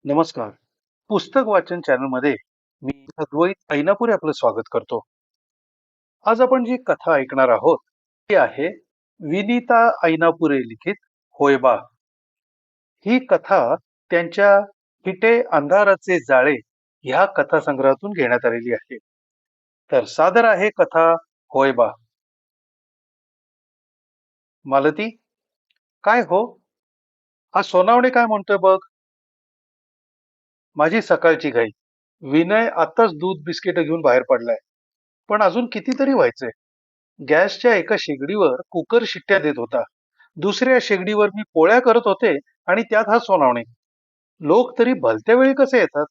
नमस्कार. पुस्तक वाचन चॅनलमध्ये मी अद्वैत ऐनापुरे आपलं स्वागत करतो. आज आपण जी कथा ऐकणार आहोत ती आहे विनीता ऐनापुरे लिखित होयबा. ही कथा त्यांच्या फिटे अंधाराचे जाळे ह्या कथासंग्रहातून घेण्यात आलेली आहे. तर सादर आहे कथा होयबा. मालती, काय हो? हा सोनावणे काय म्हणतोय बघ. माझी सकाळची घाई. विनय आताच दूध बिस्किट घेऊन बाहेर पडलाय, पण अजून कितीतरी व्हायचंय. गॅसच्या एका शेगडीवर कुकर शिट्ट्या देत होता. दुसऱ्या शेगडीवर मी पोळ्या करत होते आणि त्यात हा सोनावणे. लोक तरी भलत्या वेळी कसे येतात?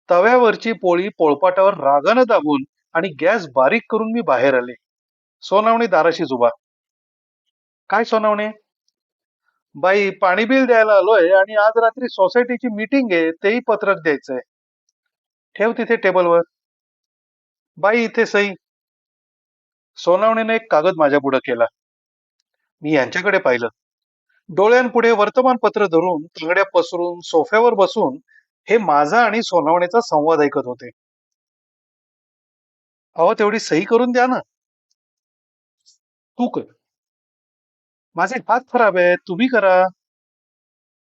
तव्यावरची पोळी पोळपाटावर रागानं दाबून आणि गॅस बारीक करून मी बाहेर आले. सोनावणे दाराशीच उभा. काय सोनावणे? बाई, पाणी बिल द्यायला आलोय आणि आज रात्री सोसायटीची मीटिंग आहे, तेही पत्रक द्यायचंय. ठेव तिथे टेबलवर. बाई, इथे सही. सोनावणेने एक कागद माझ्या पुढे केला. मी यांच्याकडे पाहिलं. डोळ्यांपुढे वर्तमानपत्र धरून तांगड्या पसरून सोफ्यावर बसून हे माझा आणि सोनावणेचा संवाद ऐकत होते. अहो, तेवढी सही करून द्या ना. तू कर. माझे हात खराब आहे, तुम्ही करा.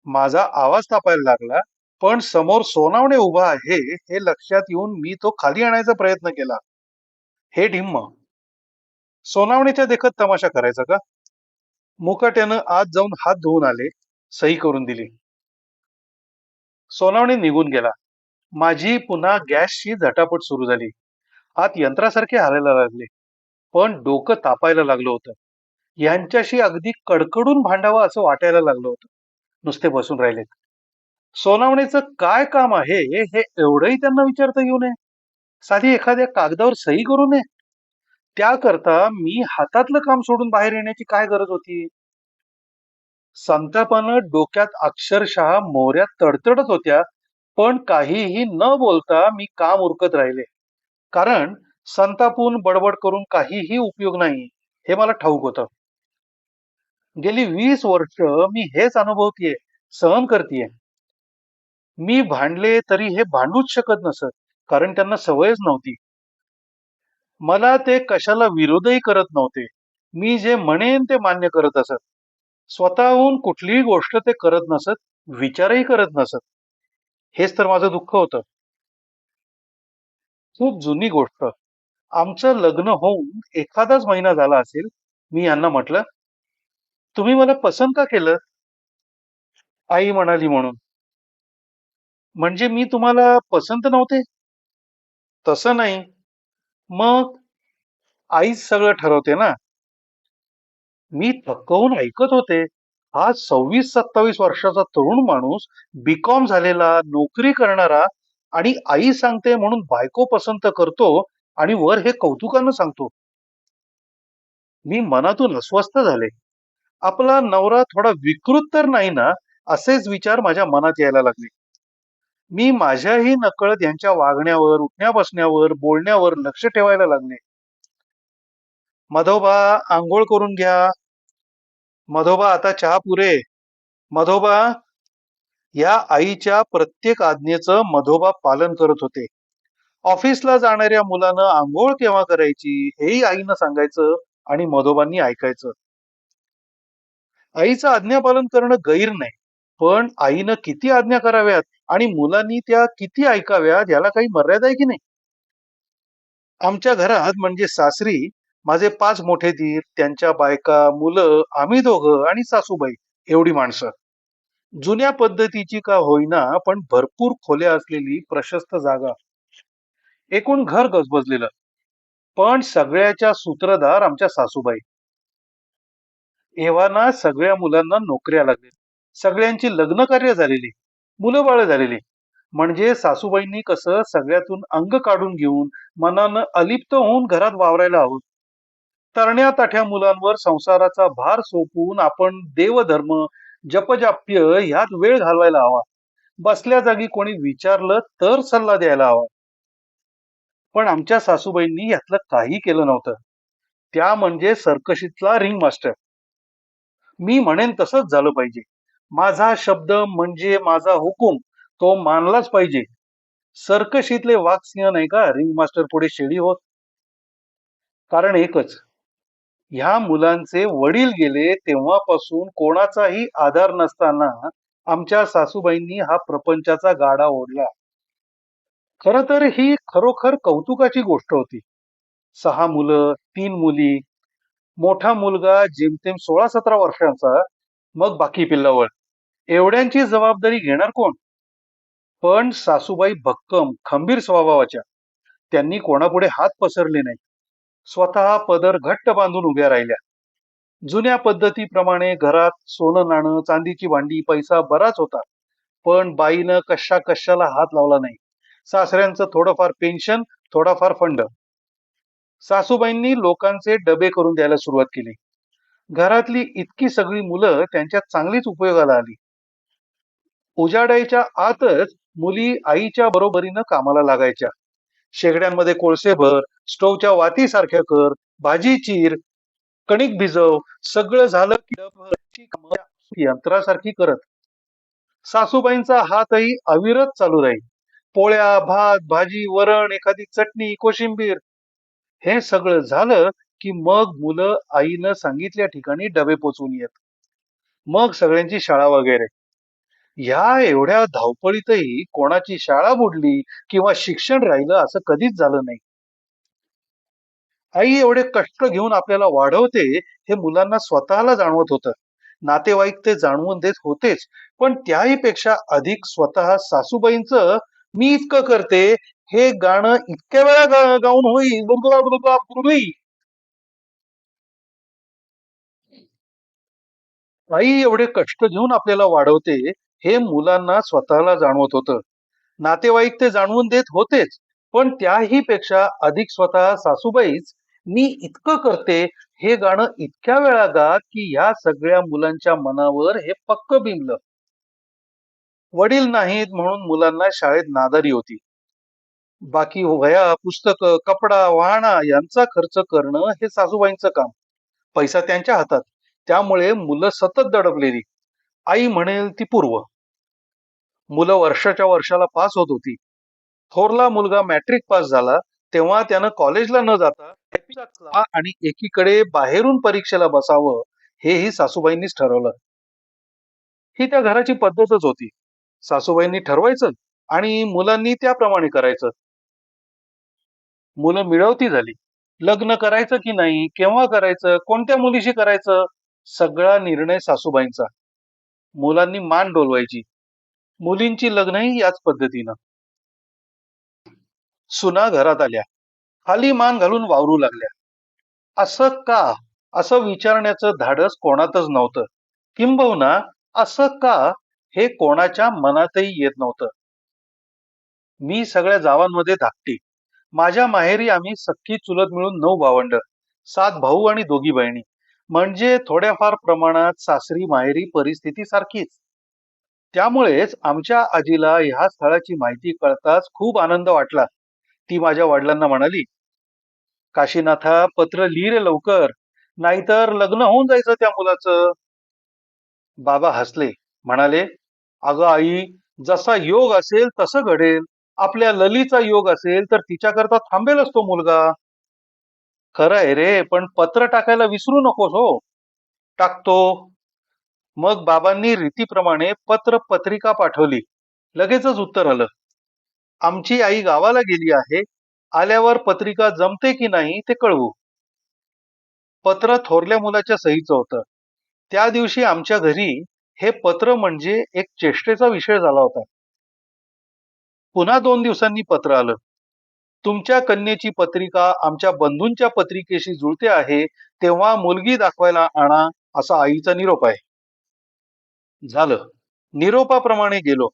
माझा आवाज तापायला लागला, पण समोर सोनावणे उभा आहे हे लक्षात येऊन मी तो खाली आणायचा प्रयत्न केला. हे ढिम्म. सोनावणेच्या देखत तमाशा करायचा का? मुकाट्यानं आत जाऊन हात धुवून आले, सही करून दिली. सोनावणे निघून गेला. माझी पुन्हा गॅसची झटापट सुरू झाली. हात यंत्रासारखे हालायला लागले, पण डोकं तापायला लागलं होतं. यांच्याशी अगदी कडकडून भांडावं असं वाटायला लागलं होतं. नुसते बसून राहिलेत. सोनावणेचं काय काम आहे हे एवढंही त्यांना विचारता येऊ नये. साधी एखाद्या कागदावर सही करू नये. त्याकरता मी हातातलं काम सोडून बाहेर येण्याची काय गरज होती? संतापानं डोक्यात अक्षरशः मोहऱ्या तडतडत होत्या, पण काहीही न बोलता मी काम उरकत राहिले. कारण संतापून बडबड करून काहीही उपयोग नाही हे मला ठाऊक होतं. गेली 20 वर्ष मी हेच अनुभवतीये, सहन करतीये. मी भांडले तरी हे भांडूच शकत नसत, कारण त्यांना सवयच नव्हती. मला ते कशाला विरोधही करत नव्हते. मी जे म्हणेन ते मान्य करत असत. स्वतःहून कुठलीही गोष्ट ते करत नसत, विचारही करत नसत. हेच तर माझं दुःख होतं. खूप जुनी गोष्ट. आमचं लग्न होऊन एखादाच महिना झाला असेल. मी यांना म्हटलं, तुम्ही मला पसंत का केलं? आई म्हणाली, म्हणून. म्हणजे मी तुम्हाला पसंत नव्हते? तसं नाही. मग आईच सगळं ठरवते ना. मी थक्क होऊन ऐकत होते. हा 26-27 वर्षाचा तरुण माणूस, बीकॉम झालेला, नोकरी करणारा, आणि आई सांगते म्हणून बायको पसंत करतो आणि वर हे कौतुकानं सांगतो. मी मनातून अस्वस्थ झाले. आपला नवरा थोडा विकृत तर नाही ना, असेच विचार माझ्या मनात यायला लागले. मी माझ्याही नकळत यांच्या वागण्यावर, उठण्या बसण्यावर, बोलण्यावर लक्ष ठेवायला लागले. मधोबा, आंघोळ करून घ्या. मधोबा, आता चहा पुरे. मधोबा. या आईच्या प्रत्येक आज्ञेचं मधोबा पालन करत होते. ऑफिसला जाणाऱ्या मुलानं आंघोळ केव्हा करायची हेही आईनं सांगायचं आणि मधोबांनी ऐकायचं. आईचं आज्ञापालन करणं गैर नाही, पण आईनं किती आज्ञा कराव्यात आणि मुलांनी त्या किती ऐकाव्यात याला काही मर्यादा आहे की नाही? आमच्या घरात म्हणजे सासरी माझे 5 मोठे दीर, त्यांच्या बायका, मुलं, आम्ही दोघं आणि सासूबाई, एवढी माणसं. जुन्या पद्धतीची का होईना, पण भरपूर खोल्या असलेली प्रशस्त जागा. एकूण घर गजबजलेलं, पण सगळ्याच्या सूत्रधार आमच्या सासूबाई. एव्हाना सगळ्या मुलांना नोकऱ्या लागल्या, सगळ्यांची लग्न कार्य झालेली, मुलं बाळ झालेली. म्हणजे सासूबाईंनी कसं सगळ्यातून अंग काढून घेऊन मनानं अलिप्त होऊन घरात वावरायला हवं. तरण्या ताठ्या मुलांवर संसाराचा भार सोपवून आपण देवधर्म, जपजाप्य ह्यात वेळ घालवायला हवा. बसल्या जागी कोणी विचारलं तर सल्ला द्यायला हवा. पण आमच्या सासूबाईंनी यातलं काही केलं नव्हतं. त्या म्हणजे सर्कशीतला रिंग मास्टर. मी म्हणेन तसंच झालं पाहिजे. माझा शब्द म्हणजे माझा हुकूम. तो मानलाच पाहिजे. सर्कशीतले वाघ सिंह नाही का रिंग मास्टर पुढे शेळी होत. कारण एकच, ह्या मुलांचे वडील गेले तेव्हापासून कोणाचाही आधार नसताना आमच्या सासूबाईंनी हा प्रपंचाचा गाडा ओढला. खरं तर ही खरोखर कौतुकाची गोष्ट होती. 6 मुलं, 3 मुली, मोठा मुलगा जेमतेम 16-17 वर्षांचा, मग बाकी पिल्लावळ. एवढ्यांची जबाबदारी घेणार कोण? पण सासूबाई भक्कम, खंबीर स्वभावाच्या. त्यांनी कोणापुढे हात पसरले नाही. स्वतः पदर घट्ट बांधून उभ्या राहिल्या. जुन्या पद्धतीप्रमाणे घरात सोनं नाणं, चांदीची भांडी, पैसा बराच होता. पण बाईनं कशाला हात लावला नाही. सासऱ्यांचं थोडंफार पेन्शन, थोडाफार फंड. सासूबाईंनी लोकांचे डबे करून द्यायला सुरुवात केली. घरातली इतकी सगळी मुलं त्यांच्यात चांगलीच उपयोगाला आली. उजाडायच्या आतच मुली आईच्या बरोबरीनं कामाला लागायच्या. शेगड्यांमध्ये कोळसे भर, स्टोवच्या वाती सारख्या कर, भाजी चीर, कणिक भिजव. सगळं झालं की डबभरची कामं यंत्रासारखी करत. सासूबाईंचा हातही अविरत चालू राहील. पोळ्या, भात, भाजी, वरण, एखादी चटणी, कोशिंबीर. हे सगळं झालं की मग मुलं आईनं सांगितल्या ठिकाणी डबे पोचवून येत. मग सगळ्यांची शाळा वगैरे. ह्या एवढ्या धावपळीतही कोणाची शाळा बुडली किंवा शिक्षण राहिलं असं कधीच झालं नाही. आई एवढे कष्ट घेऊन आपल्याला वाढवते हे मुलांना स्वतःला जाणवत होतं. नातेवाईक ते जाणवून देत होतेच, पण त्याही पेक्षा अधिक स्वतः सासूबाईंचं मी इतकं करते हे गाणं इतक्या वेळा गाऊन होईल. आई एवढे कष्ट घेऊन आपल्याला वाढवते हे मुलांना स्वतःला जाणवत होतं. नातेवाईक ते जाणवून देत होतेच, पण त्याही पेक्षा अधिक स्वतः सासूबाईच मी इतकं करते हे गाणं इतक्या वेळा गा की ह्या सगळ्या मुलांच्या मनावर हे पक्क बिंबलं. वडील नाहीत म्हणून मुलांना शाळेत नादारी होती. बाकी वह्या, पुस्तकं, कपडा, वाहना यांचा खर्च करणं हे सासूबाईंचं काम. पैसा त्यांच्या हातात. त्यामुळे मुलं सतत दडपलेली. आई म्हणेल ती पूर्व. मुलं वर्षाच्या वर्षाला पास होत होती. थोरला मुलगा मॅट्रिक पास झाला तेव्हा त्यानं कॉलेजला न जाता आणि एकीकडे बाहेरून परीक्षेला बसावं हेही सासूबाईंनीच ठरवलं. ही त्या घराची पद्धतच होती. सासूबाईंनी ठरवायचं आणि मुलांनी त्याप्रमाणे करायचं. मुलं मिळवती झाली. लग्न करायचं की नाही, केव्हा करायचं, कोणत्या मुलीशी करायचं, सगळा निर्णय सासूबाईंचा. मुलांनी मान डोलवायची. मुलींची लग्नही याच पद्धतीनं. सुना घरात आल्या. खाली मान घालून वावरू लागल्या. असं का असं विचारण्याचं धाडस कोणातच नव्हतं. किंबहुना असं का हे कोणाच्या मनातही येत नव्हतं. मी सगळ्या जावांमध्ये धाकटी. माझ्या माहेरी आम्ही सख्खी चुलत मिळून 9 भावंड, 7 भाऊ आणि 2 बहिणी. म्हणजे थोड्याफार प्रमाणात सासरी माहेरी परिस्थिती सारखीच. त्यामुळेच आमच्या आजीला ह्या स्थळाची माहिती कळताच खूप आनंद वाटला. ती माझ्या वडिलांना म्हणाली, काशीनाथा पत्र लिही रे लवकर, नाहीतर लग्न होऊन जायचं त्या मुलाचं. बाबा हसले, म्हणाले, अगं आई, जसा योग असेल तसं घडेल. आपल्या ललीचा योग असेल तर तिच्याकरता थांबेलच तो मुलगा. खरं आहे रे, पण पत्र टाकायला विसरू नकोस हो. टाकतो. मग बाबांनी रीतीप्रमाणे पत्र पत्रिका पाठवली. लगेचच उत्तर आलं, आमची आई गावाला गेली आहे, आल्यावर पत्रिका जमते की नाही ते कळवू. पत्र थोरल्या मुलाच्या सहीचं होतं. त्या दिवशी आमच्या घरी हे पत्र म्हणजे एक चेष्टेचा विषय झाला होता. पुन्हा 2 दिवसांनी पत्र आलं, तुमच्या कन्येची पत्रिका आमच्या बंधूंच्या पत्रिकेशी जुळते आहे, तेव्हा मुलगी दाखवायला आणा, असा आईचा निरोप आहे. झालं. निरोपाप्रमाणे गेलो.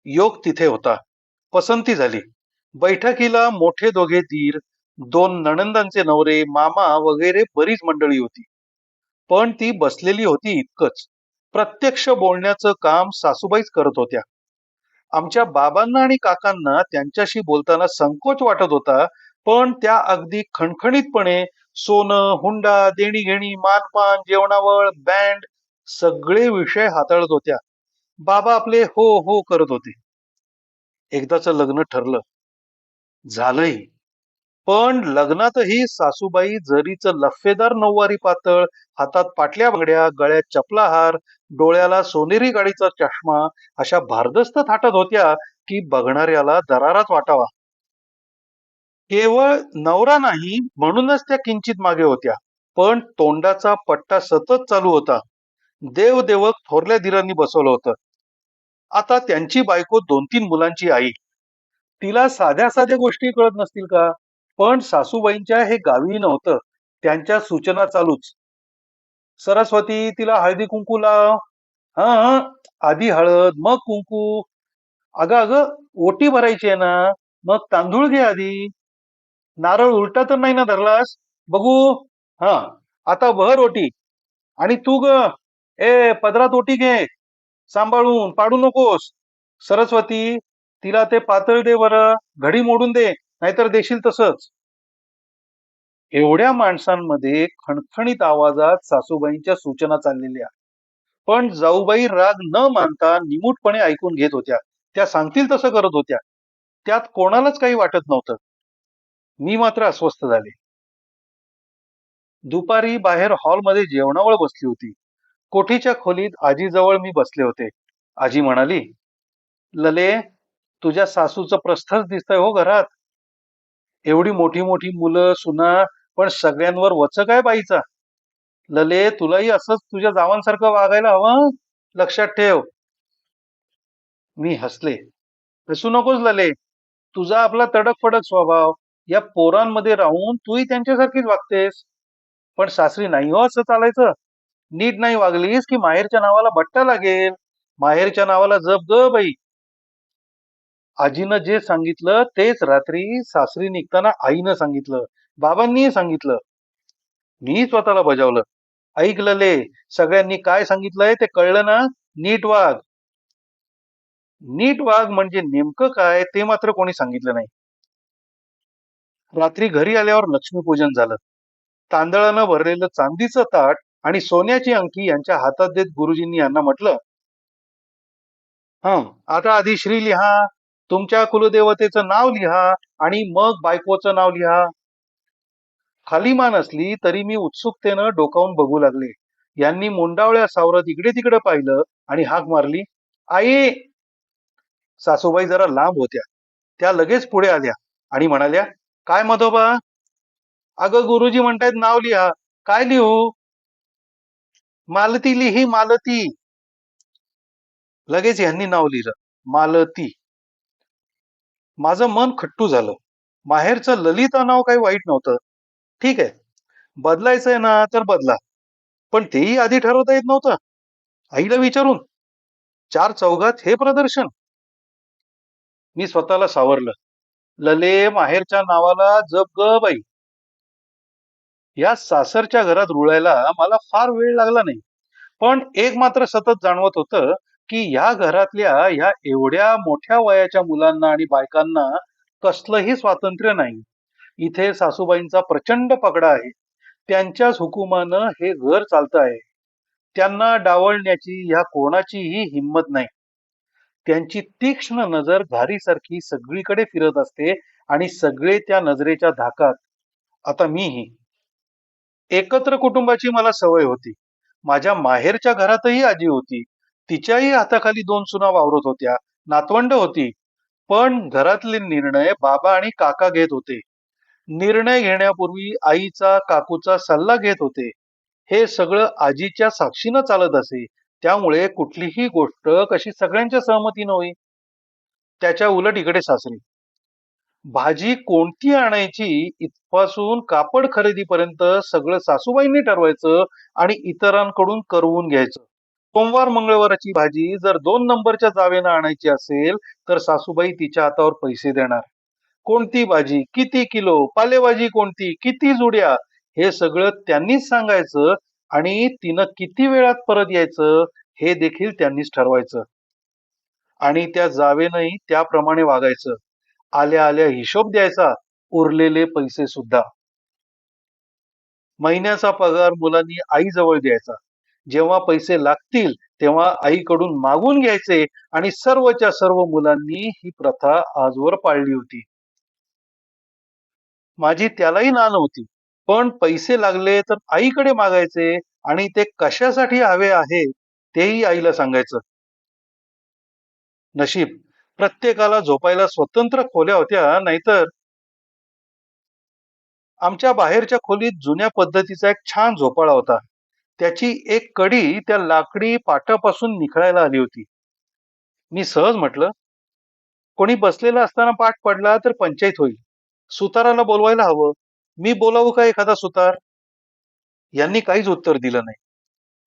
योग तिथे होता. पसंती झाली. बैठकीला मोठे 2 दीर, 2 नणंदांचे नवरे, मामा वगैरे बरीच मंडळी होती. पण ती बसलेली होती इतकंच. प्रत्यक्ष बोलण्याचं काम सासूबाईच करत होत्या. आमच्या बाबांना आणि काकांना त्यांच्याशी बोलताना संकोच वाटत होता, पण त्या अगदी खणखणीतपणे सोनं, हुंडा, देणीघेणी, मानपान, जेवणावळ, बँड सगळे विषय हाताळत होत्या. बाबा आपले हो हो करत होते. एकदाचं लग्न ठरलं, झालंही. पण लग्नातही सासूबाई जरीचं लफेदार नऊवारी पातळ, हातात पाटल्या बांगड्या, गळ्यात चपला हार, डोळ्याला सोनेरी गाडीचा चष्मा अशा भारदस्त थाटात होत्या की बघणाऱ्याला दराराच वाटावा. केवळ नवरा नाही म्हणूनच त्या किंचित मागे होत्या, पण तोंडाचा पट्टा सतत चालू होता. देवदेवक थोरल्या दिरांनी बसवलं होतं. आता त्यांची बायको 2-3 मुलांची आई. तिला साध्या साध्या गोष्टी कळत नसतील का? पण सासूबाईंच्या हे गावी नव्हतं. त्यांच्या सूचना चालूच. सरस्वती, तिला हळदी कुंकू लाव. हं हं, आधी हळद मग कुंकू. अगं अगं, ओटी भरायची आहे ना, मग तांदूळ घे आधी. नारळ उलटा तर नाही ना धरलास? बघू. हा, आता भर ओटी. आणि तू ग, पदरात ओटी घे. सांभाळून पाडू नकोस. सरस्वती, तिला ते पातळ दे बरं, घडी मोडून दे, नाहीतर देशील तसंच. एवढ्या माणसांमध्ये खणखणीत आवाजात सासूबाईंच्या सूचना चाललेल्या. पण जाऊबाई राग न मानता निमूटपणे ऐकून घेत होत्या. त्या सांगतील तसं करत होत्या. त्यात कोणालाच काही वाटत नव्हतं. मी मात्र अस्वस्थ झाले. दुपारी बाहेर हॉलमध्ये जेवणावळ बसली होती. कोठीच्या खोलीत आजीजवळ मी बसले होते. आजी म्हणाली, लले, तुझ्या सासूचं प्रस्थच दिसतंय हो घरात. एवढी मोठी मोठी मुलं सुना, पण सगळ्यांवर वच काय बाईचा. लले, तुलाही असंच तुझ्या जावांसारखं वागायला हवं. लक्षात ठेव. मी हसले. हसू नकोस लले. तुझा आपला तडक फडक स्वभाव. या पोरांमध्ये राहून तूही त्यांच्यासारखीच वागतेस. पण सासरी नाही हो असं चालायचं. नीट नाही वागलीस की माहेरच्या नावाला बट्टा लागेल. माहेरच्या नावाला जप ग बाई. आजीनं जे सांगितलं तेच रात्री सासरी निघताना आईनं सांगितलं, बाबांनीही सांगितलं. मी स्वतःला बजावलं. ऐकलले, सगळ्यांनी काय सांगितलंय ते कळलं ना? नीट वाग. नीट वाग म्हणजे नेमकं काय ते मात्र कोणी सांगितलं नाही. रात्री घरी आल्यावर लक्ष्मीपूजन झालं. तांदळानं भरलेलं चांदीचं ताट आणि सोन्याची अंगठी यांच्या हातात देत गुरुजींनी यांना म्हटलं, हं, आता आधी श्री लिहा, तुमच्या कुलदेवतेचं नाव लिहा आणि मग बायकोचं नाव लिहा. खाली मान असली तरी मी उत्सुकतेनं डोकावून बघू लागले. यांनी मुंडावळ्या सावरत इकडे तिकडे पाहिलं आणि हाक मारली, आई. सासूबाई जरा लांब होत्या. त्या लगेच पुढे आल्या आणि म्हणाल्या, काय मधोबा? अगं गुरुजी म्हणतायत नाव लिहा. काय लिहू? मालती लिही, मालती. लगेच यांनी नाव लिहिलं, मालती. माझं मन खट्टू झालं. माहेरचं ललिता नाव काही वाईट नव्हतं. ठीक आहे, बदलायचंय ना तर बदला. पण तेही आधी ठरवता येत नव्हतं. आईला विचारून चार चौघात हे प्रदर्शन. मी स्वतःला सावरलं. लले, माहेरच्या नावाला जप ग बाई. या सासरच्या घरात रुळायला मला फार वेळ लागला नाही. पण एक मात्र सतत जाणवत होतं की ह्या घरातल्या ह्या एवढ्या मोठ्या वयाच्या मुलांना आणि बायकांना कसलंही स्वातंत्र्य नाही. इथे सासूबाईंचा प्रचंड पगडा आहे. त्यांच्याच हुकुमानं हे घर चालत आहे. त्यांना डावलण्याची ह्या कोणाचीही हिंमत नाही. त्यांची तीक्ष्ण नजर घारीसारखी सगळीकडे फिरत असते आणि सगळे त्या नजरेच्या धाकात. आता मीही. एकत्र कुटुंबाची मला सवय होती. माझ्या माहेरच्या घरातही आजी होती. तिच्याही हाताखाली 2 सुना वावरत होत्या. नातवंड होती. पण घरातले निर्णय बाबा आणि काका घेत होते. निर्णय घेण्यापूर्वी आईचा, काकूचा सल्ला घेत होते. हे सगळं आजीच्या साक्षीनं चालत असे. त्यामुळे कुठलीही गोष्ट कशी सगळ्यांच्या सहमतीनं होई. त्याच्या उलट इकडे सासरी. भाजी कोणती आणायची इथपासून कापड खरेदीपर्यंत सगळं सासूबाईंनी ठरवायचं आणि इतरांकडून करवून घ्यायचं. सोमवार मंगळवारची भाजी जर 2 नंबरच्या जावेनं आणायची असेल तर सासूबाई तिच्या हातावर पैसे देणार. कोणती भाजी, किती किलो, पालेभाजी कोणती, किती जुड्या, हे सगळं त्यांनीच सांगायचं आणि तिनं किती वेळात परत यायचं हे देखील त्यांनीच ठरवायचं. आणि त्या जावेनंही त्याप्रमाणे वागायचं. आल्या आल्या हिशोब द्यायचा, उरलेले पैसे सुद्धा. महिन्याचा पगार मुलांनी आईजवळ द्यायचा. जेव्हा पैसे लागतील तेव्हा आईकडून मागून घ्यायचे आणि सर्वच्या सर्व मुलांनी ही प्रथा आजवर पाळली होती. माझी त्यालाही ना नव्हती. पण पैसे लागले तर आईकडे मागायचे आणि ते कशासाठी हवे आहेत तेही आईला सांगायचं. नशीब प्रत्येकाला झोपायला स्वतंत्र खोल्या होत्या, नाहीतर आमच्या बाहेरच्या खोलीत जुन्या पद्धतीचा एक छान झोपाळा होता. त्याची एक कडी त्या लाकडी पाटापासून निखळायला आली होती. मी सहज म्हटलं, कोणी बसलेला असताना पाठ पडला तर पंचायत होईल. सुताराला बोलवायला हवं. मी बोलावू का एखादा सुतार? यांनी काहीच उत्तर दिलं नाही.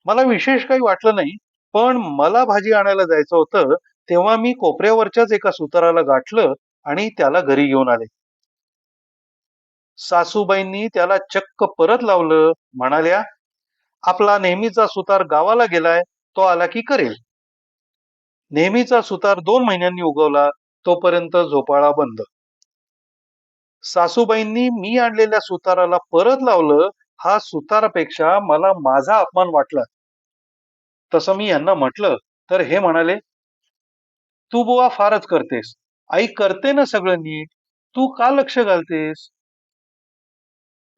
मला विशेष काही वाटलं नाही, पण मला भाजी आणायला जायचं होतं, तेव्हा मी कोपऱ्यावरच्याच एका सुताराला गाठलं आणि त्याला घरी घेऊन आले. सासूबाईंनी त्याला चक्क परत लावलं. म्हणाल्या, आपला नेहमीचा सुतार गावाला गेलाय, तो आला की करेल. नेहमीचा सुतार 2 महिन्यांनी उगवला, तोपर्यंत झोपाळा बंद. सासूबाईंनी मी आणलेल्या सुताराला परत लावलं, हा सुतारापेक्षा मला माझा अपमान वाटला. तसं मी यांना म्हटलं तर हे म्हणाले, तू बुवा फारच करतेस. आई करते ना सगळं नीट, तू का लक्ष घालतेस?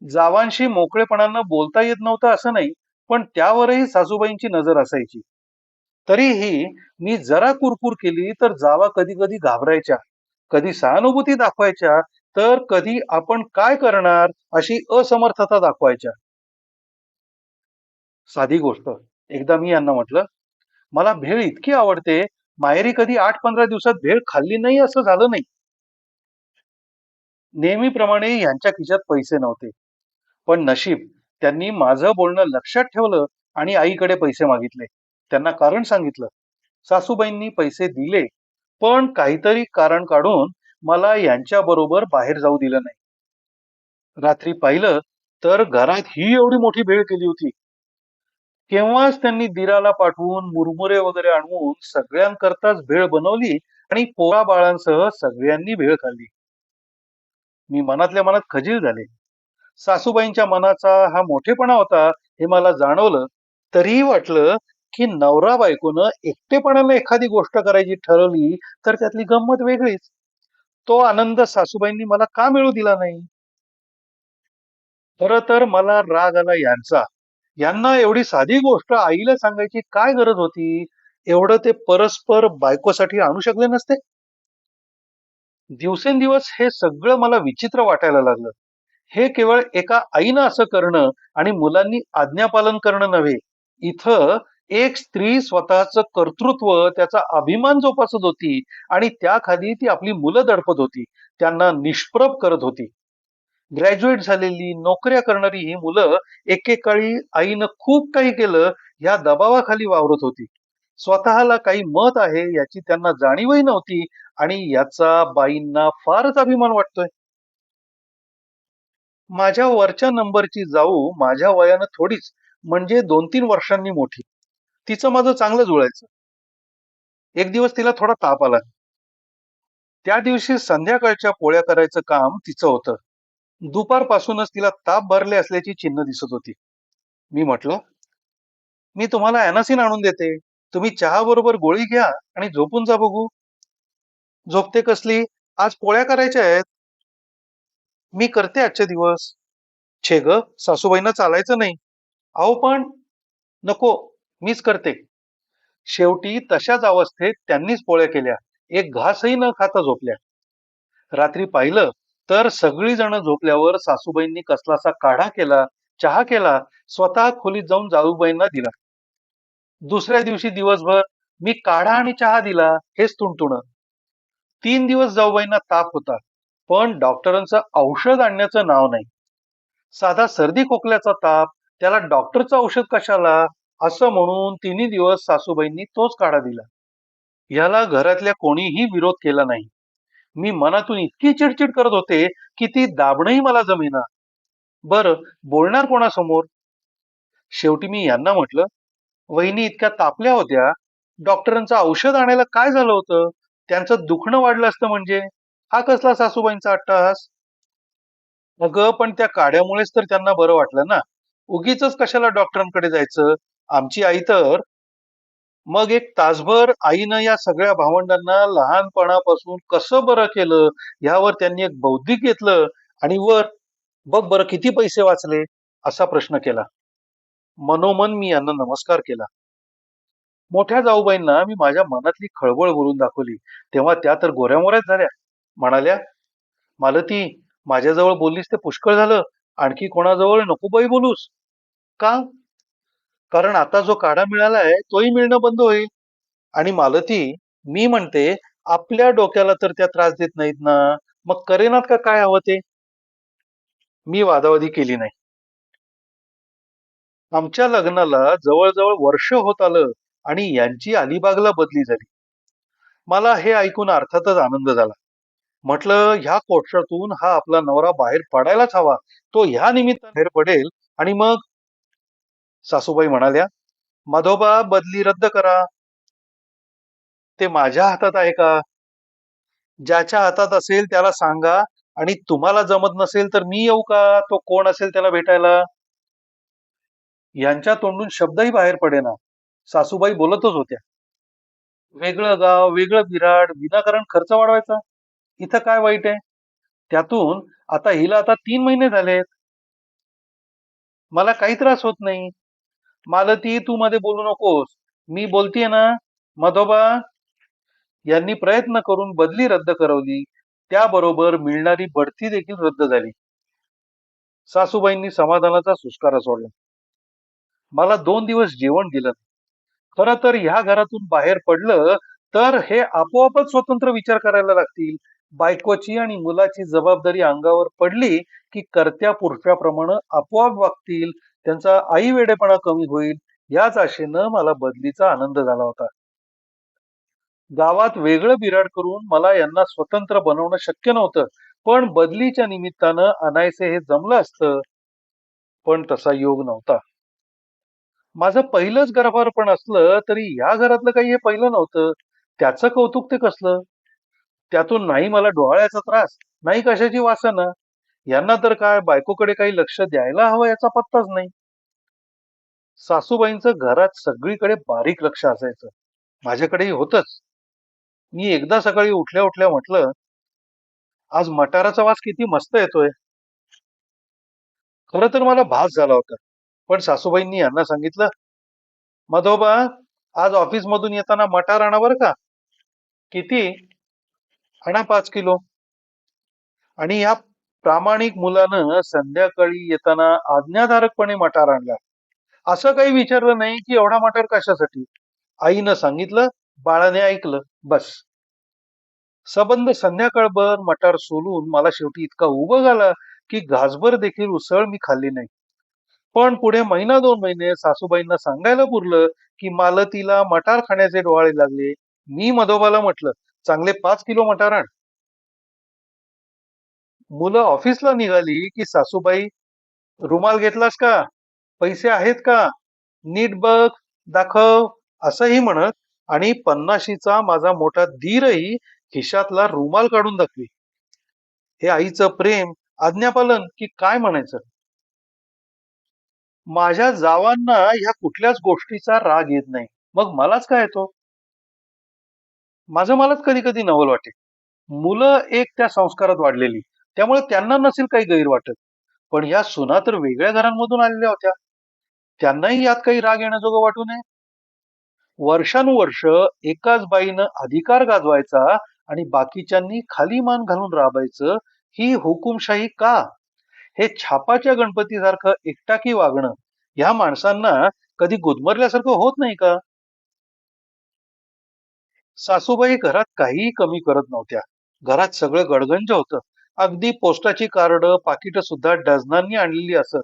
जावांशी मोकळेपणानं बोलता येत नव्हतं असं नाही, पण त्यावरही सासूबाईंची नजर असायची. तरीही मी जरा कुरकुर केली तर जावा कधी कधी घाबरायच्या, कधी सहानुभूती दाखवायच्या, तर कधी आपण काय करणार अशी असमर्थता दाखवायच्या. साधी गोष्ट, एकदा मी यांना म्हटलं, मला भेळ इतकी आवडते, माहेरी कधी 8-15 दिवसात भेळ खाल्ली नाही असं झालं नाही. नेहमीप्रमाणे यांच्या खिशात पैसे नव्हते, पण नशीब त्यांनी माझं बोलणं लक्षात ठेवलं आणि आईकडे पैसे मागितले. त्यांना कारण सांगितलं. सासूबाईंनी पैसे दिले, पण काहीतरी कारण काढून मला यांच्या बरोबर बाहेर जाऊ दिलं नाही. रात्री पाहिलं तर घरात ही एवढी मोठी भेळ केली होती. केव्हाच त्यांनी दिराला पाठवून मुरमुरे वगैरे आणून सगळ्यांकरताच भेळ बनवली आणि पोरा बाळांसह सगळ्यांनी भेळ खाल्ली. मी मनातल्या मनात खजील झाले. सासूबाईंच्या मनाचा हा मोठेपणा होता हे मला जाणवलं. तरीही वाटलं की नवरा बायकोनं एकटेपणानं एखादी गोष्ट करायची ठरवली तर त्यातली गंमत वेगळीच. तो आनंद सासूबाईंनी मला का मिळू दिला नाही? खरं तर मला राग आला यांचा. यांना एवढी साधी गोष्ट आईला सांगायची काय गरज होती? एवढं ते परस्पर बायकोसाठी आणू शकले नसते? दिवसेंदिवस हे सगळं मला विचित्र वाटायला लागलं. हे केवळ एका आईनं असं करणं आणि मुलांनी आज्ञापालन करणं नव्हे. इथं एक स्त्री स्वतःचं कर्तृत्व, त्याचा अभिमान जोपासत होती आणि त्याखाली ती आपली मुलं दडपत होती. त्यांना निष्प्रभ करत होती. ग्रॅज्युएट झालेली, नोकऱ्या करणारी ही मुलं एकेकाळी आईनं खूप काही केलं ह्या दबावाखाली वावरत होती. स्वतःला काही मत आहे याची त्यांना जाणीवही नव्हती आणि याचा बाईंना फारच अभिमान वाटतोय. माझ्या वरच्या नंबरची जाऊ माझ्या वयानं थोडीच, म्हणजे 2-3 वर्षांनी मोठी. तिचं माझं चांगलं जुळायचं. एक दिवस तिला थोडा ताप आला. त्या दिवशी संध्याकाळच्या पोळ्या करायचं काम तिचं होतं. दुपारपासूनच तिला ताप भरले असल्याची चिन्ह दिसत होती. मी म्हटलं, मी तुम्हाला ॲनासिन आणून देते. तुम्ही चहा बरोबर गोळी घ्या आणि झोपून जा बघू. झोपते कसली? आज पोळ्या करायच्या आहेत. मी करते आजचे दिवस. छे ग, सासूबाईंना चालायचं नाही. अहो पण नको, मीच करते. शेवटी तशाच अवस्थेत त्यांनीच पोळ्या केल्या. एक घासही न खाता झोपल्या. रात्री पाहिलं तर सगळी जण झोपल्यावर सासूबाईंनी कसलासा काढा केला, चहा केला, स्वतः खोलीत जाऊन जाऊबाईंना दिला. दुसऱ्या दिवशी दिवसभर मी काढा आणि चहा दिला हेच तुणतुणं. 3 दिवस जाऊबाईंना ताप होता, पण डॉक्टरांचं औषध आणण्याचं नाव नाही. साधा सर्दी खोकल्याचा ताप, त्याला डॉक्टरचं औषध कशाला, असं म्हणून 3 दिवस सासूबाईंनी तोच काढा दिला. याला घरातल्या कोणीही विरोध केला नाही. मी मनातून इतकी चिडचिड करत होते की ती दाबणंही मला जमेना. बरं, बोलणार कोणासमोर? शेवटी मी यांना म्हटलं, वहिनी इतक्या तापल्या होत्या, डॉक्टरांचं औषध आणायला काय झालं होतं? त्यांचं दुखणं वाढलं असतं म्हणजे. हा कसला सासूबाईंचा अट्टहास? अगं पण त्या काड्यामुळेच तर त्यांना बरं वाटलं ना. उगीच कशाला डॉक्टरांकडे जायचं? आमची आई तर मग एक तासभर आईनं या सगळ्या भावंडांना लहानपणापासून कसं बरं केलं यावर त्यांनी एक बौद्धिक घेतलं आणि वर बघ बरं किती पैसे वाचले असा प्रश्न केला. मनोमन मी यांना नमस्कार केला. मोठ्या जाऊबाईंना मी माझ्या मनातली खळबळ बोलून दाखवली. तेव्हा त्या तर गोऱ्यामोऱ्याच झाल्या. म्हणाल्या, मालती, माझ्याजवळ बोललीस ते पुष्कळ झालं. आणखी कोणाजवळ नको बाई बोलूस. का? कारण आता जो काढा मिळालाय तोही मिळणं बंद होईल. आणि मालती, मी म्हणते, आपल्या डोक्याला तर त्या त्रास देत नाहीत ना, मग करेनात का काय हवं ते? मी वादावादी केली नाही. आमच्या लग्नाला जवळजवळ वर्ष होत आलं आणि यांची अलिबागला बदली झाली. मला हे ऐकून अर्थातच आनंद झाला. म्हटलं, ह्या कोठ्यातून हा आपला नवरा बाहेर पडायलाच हवा. तो ह्या निमित्ताने बाहेर पडेल. आणि मग सासूबाई म्हणाल्या, माधोबा, बदली रद्द करा. ते माझ्या हातात आहे का? ज्याच्या हातात असेल त्याला सांगा. आणि तुम्हाला जमत नसेल तर मी येऊ का, तो कोण असेल त्याला भेटायला? यांच्या तोंडून शब्दही बाहेर पडेना. सासूबाई बोलतच होत्या. वेगळं गाव, वेगळं बिराड, विनाकारण खर्च वाढवायचा. इथं काय वाईट आहे? त्यातून आता हिला 3 महिने झालेत. मला काही त्रास होत नाही. मालती, तू मध्ये बोलू नकोस. मी बोलतीये ना. मधोबा यांनी प्रयत्न करून बदली रद्द करवली. त्याबरोबर मिळणारी बढती देखील रद्द झाली. सासूबाईंनी समाधानाचा सुस्कारा सोडला. मला 2 दिवस जेवण दिलं. खरं तर ह्या घरातून बाहेर पडलं तर हे आपोआपच स्वतंत्र विचार करायला लागतील. बायकोची आणि मुलाची जबाबदारी अंगावर पडली की करत्या पुरुषाप्रमाणे आपोआप वागतील. त्यांचा आई वेडेपणा कमी होईल. याच आशेनं मला बदलीचा आनंद झाला होता. गावात वेगळं बिराड करून मला यांना स्वतंत्र बनवणं शक्य नव्हतं. पण बदलीच्या निमित्तानं अनायसे हे जमलं असतं. पण तसा योग नव्हता. माझं पहिलंच गर्भारपण असलं तरी या घरातलं काही हे पहिलं नव्हतं. त्याचं कौतुक ते कसलं? त्यातून नाही मला डोहाळ्याचा त्रास, नाही कशाची वासना. यांना तर काय बायकोकडे काही लक्ष द्यायला हवं याचा पत्ताच नाही. सासूबाईंचं घरात सगळीकडे बारीक लक्ष असायचं. माझ्याकडेही होतच. मी एकदा सकाळी उठल्या उठल्या म्हटलं, आज मटाराचा वास किती मस्त येतोय. खरं तर मला भास झाला होता. पण सासूबाईंनी यांना सांगितलं, मधोबा, आज ऑफिस मधून येताना मटार आणा बरं का. किती? आणा 5 किलो. आणि या प्रामाणिक मुलानं संध्याकाळी येताना आज्ञाधारकपणे मटार आणला. असं काही विचारलं नाही की एवढा मटार कशासाठी. आईनं सांगितलं, बाळाने ऐकलं, बस. सबंध संध्याकाळभर मटार सोलून मला शेवटी इतका उभं आला की घासभर देखील उसळ मी खाल्ली नाही. पण पुढे महिना 2 महिने सासूबाईंना सांगायला पुरलं की मालतीला मटार खाण्याचे डोहाळे लागले. मी मधोबाला म्हटलं, चांगले 5 किलो मटार आण. मुलं ऑफिसला निघाली की सासूबाई, रुमाल घेतलास का? पैसे आहेत का? नीट बघ, दाखव, असंही म्हणत. आणि 50शीचा माझा मोठा धीरही खिशातला रुमाल काढून दाखवी. हे आईचं प्रेम, आज्ञापालन की काय म्हणायचं. माझ्या जावांना ह्या कुठल्याच गोष्टीचा राग येत नाही. मग मलाच काय येतो? माझं मलाच कधी कधी नवल वाटे. मुलं एक त्या संस्कारात वाढलेली, त्यामुळे त्यांना नसेल काही गैर वाटत. पण या सुना तर वेगळ्या घरांमधून आलेल्या होत्या. त्यांनाही यात काही राग येण्याजोगं वाटू नये. वर्षानुवर्ष एकाच बाईनं अधिकार गाजवायचा आणि बाकीच्यांनी खाली मान घालून राबायचं, ही हुकुमशाही का? हे छापाच्या गणपतीसारखं एकटाकी वागणं ह्या माणसांना कधी गुदमरल्यासारखं होत नाही का? सासूबाई घरात काहीही कमी करत नव्हत्या. घरात सगळं गडगंज होतं. अगदी पोस्टाची कार्ड, पाकिट सुद्धा डझनांनी आणलेली असत.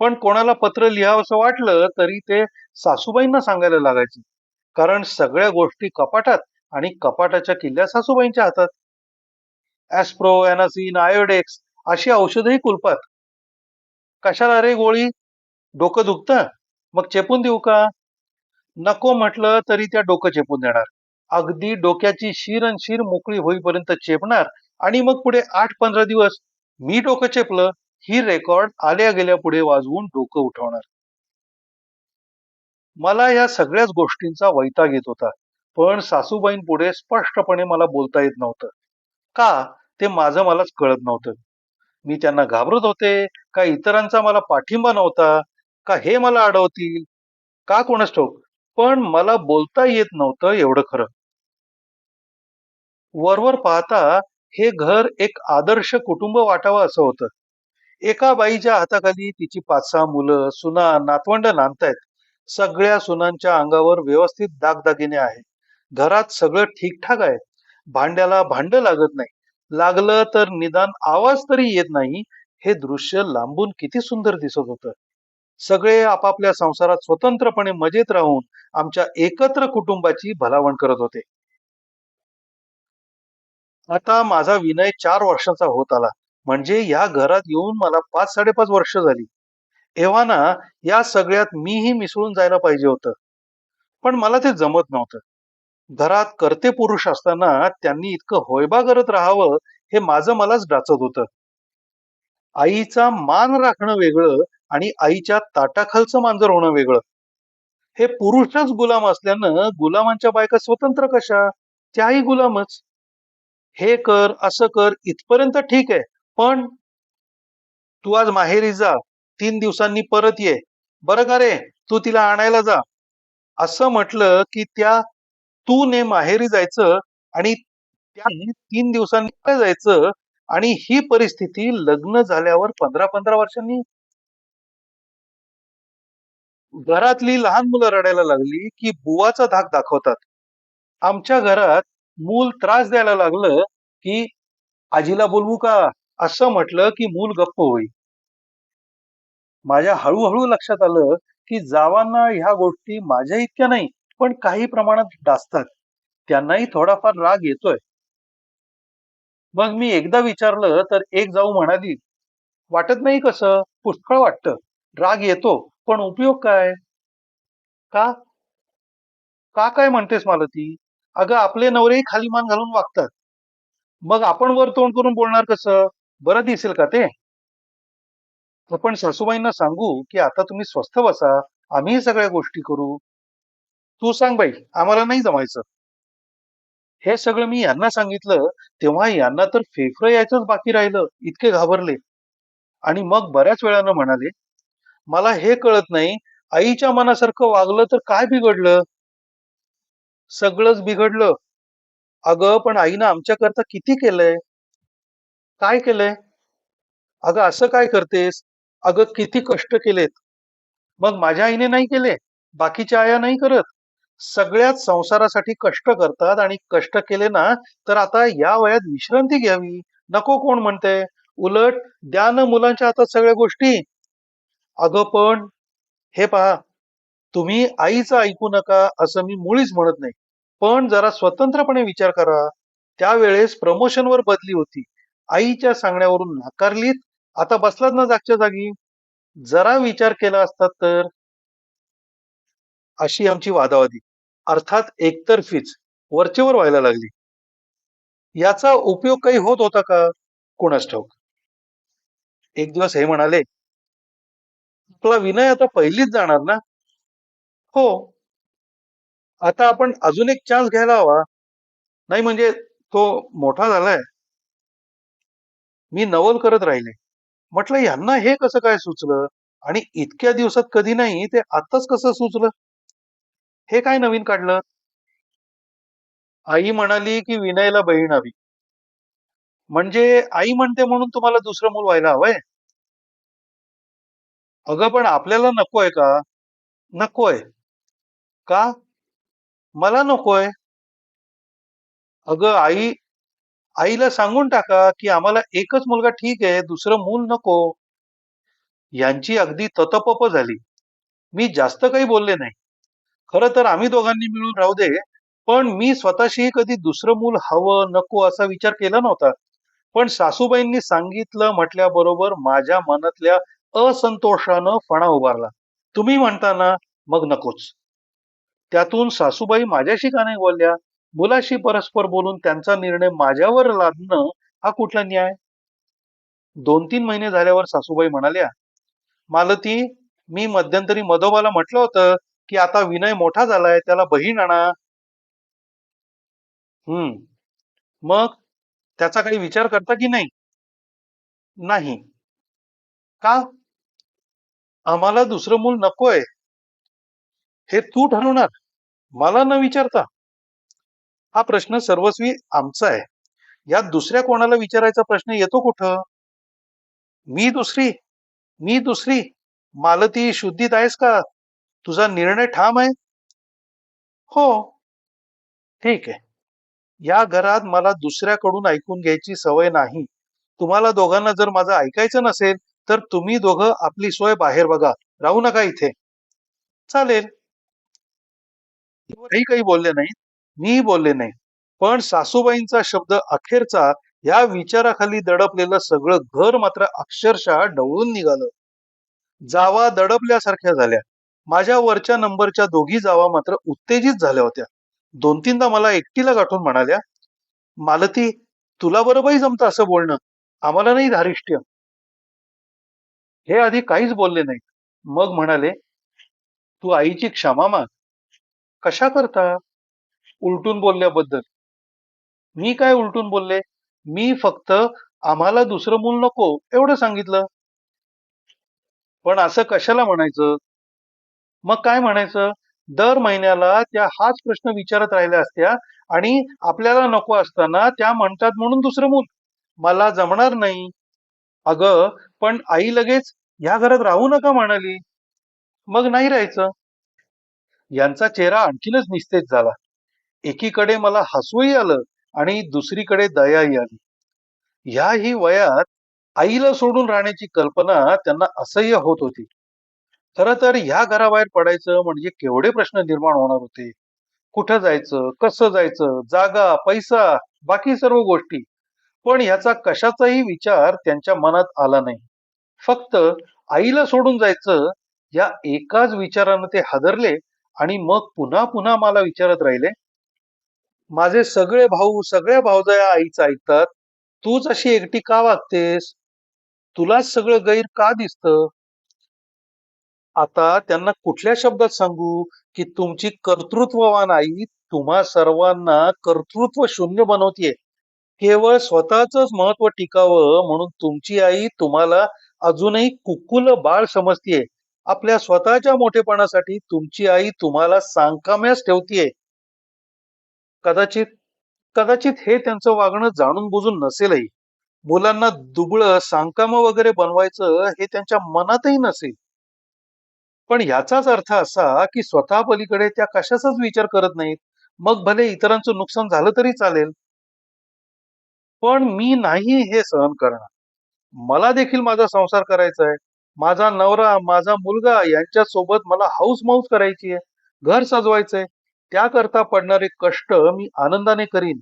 पण कोणाला पत्र लिहावंसं वाटलं तरी ते सासूबाईंना सांगायला लागायचं. कारण सगळ्या गोष्टी कपाटात आणि कपाटाच्या किल्ल्या सासूबाईंच्या हातात. ऍस्प्रो, अॅनासिन, आयोडेक्स अशी औषधही कुलपात. कशाला रे गोळी? डोकं दुखतं? मग चेपून देऊ का? नको म्हटलं तरी त्या डोकं चेपून देणार. अगदी डोक्याची शिर मोकळी होईपर्यंत चेपणार. आणि मग पुढे 8-15 दिवस मी डोकं चेपलं ही रेकॉर्ड आल्या गेल्या पुढे वाजवून डोकं उठवणार. मला या सगळ्याच गोष्टींचा वैताग येत होता. पण सासूबाईंपुढे स्पष्टपणे मला बोलता येत नव्हतं. का? ते माझं मलाच कळत नव्हतं. मी त्यांना घाबरत होते, का इतरांचा मला पाठिंबा नव्हता, का हे मला अडवतील, का कोणास ठाऊक. पण मला बोलता येत नव्हतं एवढं खरं. वरवर पाहता हे घर एक आदर्श कुटुंब वाटावं असं होतं. एका बाईच्या हाताखाली तिची 5-6 मुलं, सुना, नातवंड नांदतायत. सगळ्या सुनांच्या अंगावर व्यवस्थित दागदागिने आहेत. घरात सगळं ठीकठाक आहे. भांड्याला भांड लागत नाही. लागलं तर निदान आवाज तरी येत नाही. हे दृश्य लांबून किती सुंदर दिसत होतं. सगळे आपापल्या संसारात स्वतंत्रपणे मजेत राहून आमच्या एकत्र कुटुंबाची भलावण करत होते. आता माझा विनय 4 वर्षाचा होत आला. म्हणजे या घरात येऊन मला 5-5.5 वर्ष झाली. एव्हा ना या सगळ्यात मीही मिसळून जायला पाहिजे होतं. पण मला ते जमत नव्हतं. घरात कर्ते पुरुष असताना त्यांनी इतकं होयबा करत राहावं हे माझं मलाच डाचत होतं. आईचा मान राखणं वेगळं आणि आईच्या ताटाखालचं मांजर होणं वेगळं. हे पुरुषच गुलाम असल्यानं गुलामांच्या बायका स्वतंत्र कशा? त्याही गुलामच. हे कर, असं कर इथपर्यंत ठीक आहे. पण तू आज माहेरी जा, 3 दिवसांनी परत ये. बरं का रे, तू तिला आणायला जा. असं म्हटलं की त्या तू ने माहेरी जायचं आणि त्या 3 दिवसांनी काय जायचं आणि ही परिस्थिती लग्न झाल्यावर 15-15 वर्षांनी घरातली लहान मुलं रडायला लागली की बुवाचा धाक दाखवतात. आमच्या घरात मूल त्रास द्यायला लागलं की आजीला बोलवू का? असं म्हटलं की मूल गप्प होईल. माझ्या हळूहळू लक्षात आलं की जावांना ह्या गोष्टी माझ्या इतक्या नाही, पण काही प्रमाणात डासतात. त्यांनाही थोडाफार राग येतोय. मग मी एकदा विचारलं तर एक जाऊ म्हणाली, वाटत नाही कसं? पुष्कळ वाटतं. राग येतो, पण उपयोग काय? का? का काय म्हणतेस मला ती? अगं आपले नवरेही खाली मान घालून वागतात. मग आपण वर तोंड करून बोलणार कसं? बरं दिसेल का ते? आपण सासूबाईंना सांगू की आता तुम्ही स्वस्थ बसा, आम्ही सगळ्या गोष्टी करू. तू सांग बाई, आम्हाला नाही जमायचं. हे सगळं मी यांना सांगितलं तेव्हा यांना तर फेफरं यायचंच बाकी राहिलं, इतके घाबरले. आणि मग बऱ्याच वेळानं म्हणाले, मला हे कळत नाही, आईच्या मनासारखं वागलं तर काय बिघडलं? सगळंच बिघडलं. अगं पण आईनं आमच्याकरता किती केलंय? काय केलंय? अगं असं काय करतेस? अगं किती कष्ट केलेत. मग माझ्या आईने नाही केले? बाकीच्या आया नाही करत? सगळ्याच संसारासाठी कष्ट करतात आणि कष्ट केले ना तर आता या वयात विश्रांती घ्यावी. नको कोण म्हणतंय? उलट द्या ना मुलांच्या हातात सगळ्या गोष्टी. अगं पण हे पहा, तुम्ही आईचं ऐकू नका असं मी मुळीच म्हणत नाही. पण जरा स्वतंत्रपणे विचार करा. त्यावेळेस प्रमोशनवर बदली होती. आईच्या सांगण्यावरून नाकारलीत. आता बसलात ना जागच्या जागी. जरा विचार केला असतात तर. अशी आमची वादावादी. अर्थात एकतर्फीच. वरचेवर व्हायला लागली. याचा उपयोग काही होत होता का? कोणास ठाऊक. एक दिवस हे म्हणाले, आपला विनय आता पहिलीच जाणार ना? हो. आता आपण अजून एक चान्स घ्यायला हवा. नाही म्हणजे तो मोठा झालाय. मी नवल करत राहिले. म्हटलं यांना हे कसं काय सुचलं? आणि इतक्या दिवसात कधी नाही ते आत्ताच कसं सुचलं? हे काय नवीन काढलं? आई म्हणाली की विनयला बहीण हवी. म्हणजे आई म्हणते म्हणून तुम्हाला दुसरं मूल व्हायला हवंय? अगं पण आपल्याला नकोय का? नकोय. का? मला नकोय. अगं आईला सांगून टाका की आम्हाला एकच मुलगा ठीक आहे, दुसरं मूल नको. यांची अगदी ततपप झाली. मी जास्त काही बोलले नाही. खरं तर आम्ही दोघांनी मिळून राहू दे, पण मी स्वतःशीही कधी दुसरं मूल हवं नको असा विचार केला नव्हता. पण सासूबाईंनी सांगितलं म्हटल्याबरोबर माझ्या मनातल्या असंतोषानं फणा उभारला. तुम्ही म्हणता ना, मग नकोच. त्यातून सासूबाई माझ्याशी का नाही बोलल्या? मुलाशी परस्पर बोलून त्यांचा निर्णय माझ्यावर लादणं हा कुठला न्याय? 2-3 महिने झाल्यावर सासूबाई म्हणाल्या, मालती, मी मध्यंतरी मधोबाला म्हटलं होतं की आता विनय मोठा झालाय, त्याला बहीण आणा. हम्म. मग त्याचा काही विचार करता की नाही? नाही. का? आम्हाला दुसरं मूल नकोय हे तू ठरवणार, मला न विचारता? हा प्रश्न सर्वस्वी आमचा आहे. यात दुसऱ्या कोणाला विचारायचा प्रश्न येतो कुठं? मी दुसरी? मी दुसरी? मालती, शुद्धीत आहेस का? तुझा निर्णय ठाम आहे? हो. ठीक आहे. या घरात मला दुसऱ्याकडून ऐकून घ्यायची सवय नाही. तुम्हाला दोघांना जर माझं ऐकायचं नसेल, तर तुम्ही दोघं आपली सोय बाहेर बघा. राहू नका इथे. चालेल. काही बोलले नाहीत. मी बोलले नाही. पण सासूबाईंचा शब्द अखेरचा, या विचाराखाली दडपलेलं सगळं घर मात्र अक्षरशः ढवळून निघालं. जावा दडपल्यासारख्या झाल्या. माझ्या वरच्या नंबरच्या दोघी जावा मात्र उत्तेजित झाल्या होत्या. 2-3दा मला एकटीला गाठून म्हणाल्या, मालती, तुला बरोबरही जमतं असं बोलणं, आम्हाला नाही धारिष्ट्य. हे आधी काहीच बोलले नाहीत. मग म्हणाले, तू आईची क्षमा माग. कशा करता? उलटून बोलल्याबद्दल. मी काय उलटून बोलले? मी फक्त आम्हाला दुसरं मूल नको एवढं सांगितलं. पण असं कशाला म्हणायचं? मग काय म्हणायचं? दर महिन्याला त्या हाच प्रश्न विचारत राहिल्या असत्या आणि आपल्याला नको असताना त्या म्हणतात म्हणून दुसरं मूल. मला जमणार नाही. अगं, पण आई लगेच ह्या घरात राहू नका म्हणाली. मग नाही राहायचं. यांचा चेहरा आणखीनच निस्तेज झाला. एकीकडे मला हसूही आलं आणि दुसरीकडे दयाही आली. ह्याही वयात आईला सोडून राहण्याची कल्पना त्यांना असह्य होत होती. खरं तर ह्या घराबाहेर पडायचं म्हणजे केवढे प्रश्न निर्माण होणार होते. कुठं जायचं, कसं जायचं, जागा, पैसा, बाकी सर्व गोष्टी. पण ह्याचा कशाचाही विचार त्यांच्या मनात आला नाही. फक्त आईला सोडून जायचं या एकाच विचारानं ते हादरले आणि मग पुन्हा पुन्हा मला विचारत राहिले, माझे सगळे भाऊ, सगळ्या भावजया आईचं ऐकतात, तूच अशी एकटी का वागतेस? तुलाच सगळं गैर का दिसतं? आता त्यांना कुठल्या शब्दात सांगू की तुमची कर्तृत्ववान आई तुम्हा सर्वांना कर्तृत्व शून्य बनवतीये. केवळ स्वतःच महत्व टिकावं म्हणून तुमची आई तुम्हाला अजूनही कुकुल बाळ समजतीये. आपल्या स्वतःच्या मोठेपणासाठी तुमची आई तुम्हाला सांकाम्यास ठेवतीये. कदाचित कदाचित हे त्यांचं वागणं जाणून बुजून नसेलही. मुलांना दुबळं सांकाम वगैरे बनवायचं हे त्यांच्या मनातही नसेल. पण ह्याचाच अर्थ असा की स्वतः पलीकडे त्या कशाचाच विचार करत नाहीत. मग भले इतरांचं नुकसान झालं तरी चालेल. पण मी नाही हे सहन करणार. मला देखील माझा संसार करायचा आहे. माझा नवरा, माझा मुलगा यांच्या सोबत मला हौस मौज करायची आहे. घर सजवायचंय. त्याकरता पडणारे कष्ट मी आनंदाने करीन.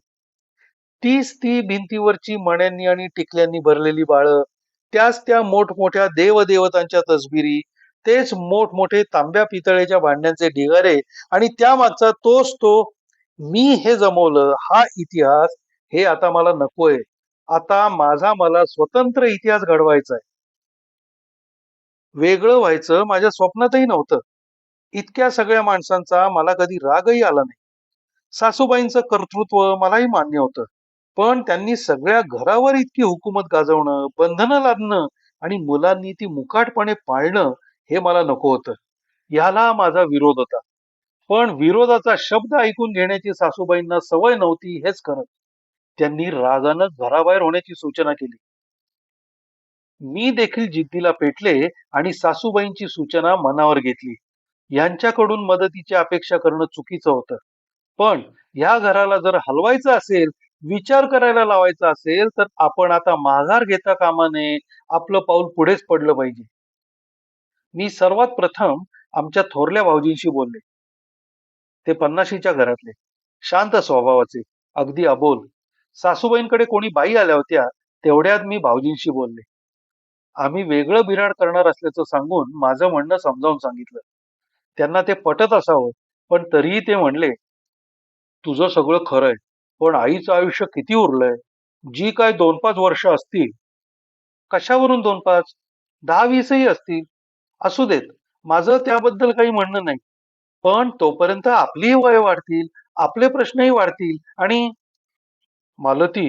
तीच ती भिंतीवरची मण्यांनी आणि टिकल्यांनी भरलेली बाळं, त्याच त्या मोठमोठ्या देवदेवतांच्या तसबिरी, तेच मोठमोठे तांब्या पितळेच्या भांड्यांचे ढिगारे आणि त्यामागचा तोच तो मी हे जमवलं हा इतिहास, हे आता मला नकोय. आता माझा मला स्वतंत्र इतिहास घडवायचा आहे. वेगळं व्हायचं माझ्या स्वप्नातही नव्हतं. इतक्या सगळ्या माणसांचा मला कधी रागही आला नाही. सासूबाईंचं कर्तृत्व मलाही मान्य होतं. पण त्यांनी सगळ्या घरावर इतकी हुकूमत गाजवणं, बंधनं लादणं आणि मुलांनी ती मुकाटपणे पाळणं हे मला नको होतं. याला माझा विरोध होता. पण विरोधाचा शब्द ऐकून घेण्याची सासूबाईंना सवय नव्हती हेच खरं. त्यांनी रागानं घराबाहेर होण्याची सूचना केली. मी देखील जिद्दीला पेटले आणि सासूबाईंची सूचना मनावर घेतली. यांच्याकडून मदतीची अपेक्षा करणं चुकीचं होतं. पण या घराला जर हलवायचं असेल, विचार करायला लावायचा असेल, तर आपण आता माघार घेता कामा नये. आपलं पाऊल पुढेच पडलं पाहिजे. मी सर्वात प्रथम आमच्या थोरल्या भाऊजींशी बोलले. ते 50शीच्या घरातले, शांत स्वभावाचे, अगदी अबोल. सासूबाईंकडे कोणी बाई आल्या होत्या, तेवढ्यात मी भाऊजींशी बोलले. आम्ही वेगळं बिऱ्हाड करणार असल्याचं सांगून माझं म्हणणं समजावून सांगितलं. त्यांना ते पटत असावं, पण तरीही ते म्हणले, तुझं सगळं खरंय, पण आईचं आयुष्य किती उरलंय? जी काय 2-5 वर्ष असतील. कशावरून 2-5? 10-20ही असतील. असू देत. माझं त्याबद्दल काही म्हणणं नाही. पण तोपर्यंत आपलीही वय वाढतील, आपले प्रश्नही वाढतील आणि मालती,